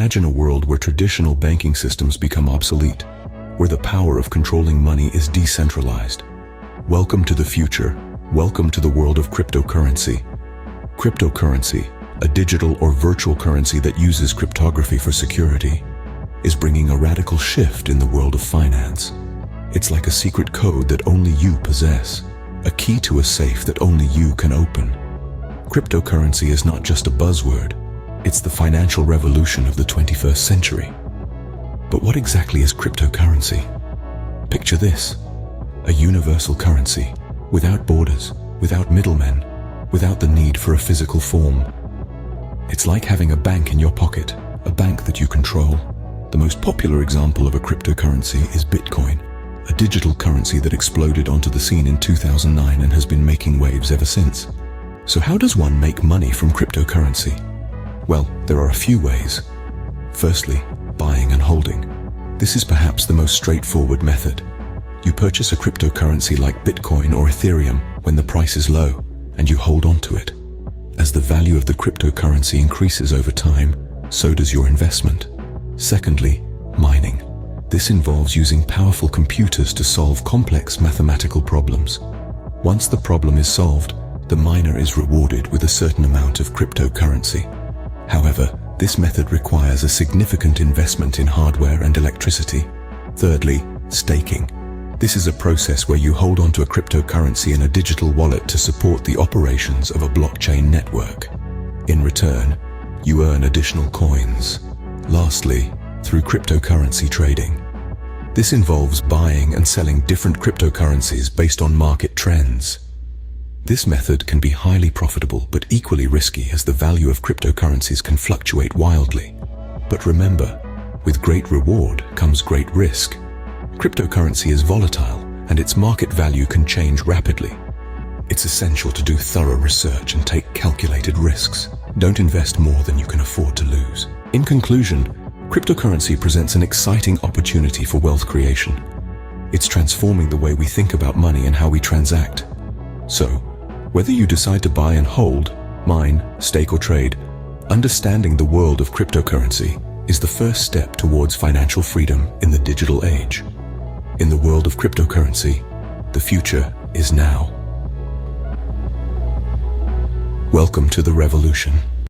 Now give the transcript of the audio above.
Imagine a world where traditional banking systems become obsolete, where the power of controlling money is decentralized. Welcome to the future. Welcome to the world of cryptocurrency. Cryptocurrency, a digital or virtual currency that uses cryptography for security, is bringing a radical shift in the world of finance. It's like a secret code that only you possess, a key to a safe that only you can open. Cryptocurrency is not just a buzzword, it's the financial revolution of the 21st century. But what exactly is cryptocurrency? Picture this: a universal currency, without borders, without middlemen, without the need for a physical form. It's like having a bank in your pocket, a bank that you control. The most popular example of a cryptocurrency is Bitcoin, a digital currency that exploded onto the scene in 2009 and has been making waves ever since. So how does one make money from cryptocurrency? Well, there are a few ways. Firstly, buying and holding. This is perhaps the most straightforward method. You purchase a cryptocurrency like Bitcoin or Ethereum when the price is low, and you hold on to it. As the value of the cryptocurrency increases over time, so does your investment. Secondly, mining. This involves using powerful computers to solve complex mathematical problems. Once the problem is solved, the miner is rewarded with a certain amount of cryptocurrency. However, this method requires a significant investment in hardware and electricity. Thirdly, staking. This is a process where you hold onto a cryptocurrency in a digital wallet to support the operations of a blockchain network. In return, you earn additional coins. Lastly, through cryptocurrency trading. This involves buying and selling different cryptocurrencies based on market trends. This method can be highly profitable but equally risky, as the value of cryptocurrencies can fluctuate wildly. But remember, with great reward comes great risk. Cryptocurrency is volatile, and its market value can change rapidly. It's essential to do thorough research and take calculated risks. Don't invest more than you can afford to lose. In conclusion, cryptocurrency presents an exciting opportunity for wealth creation. It's transforming the way we think about money and how we transact. So, whether you decide to buy and hold, mine, stake or trade, understanding the world of cryptocurrency is the first step towards financial freedom in the digital age. In the world of cryptocurrency, the future is now. Welcome to the revolution.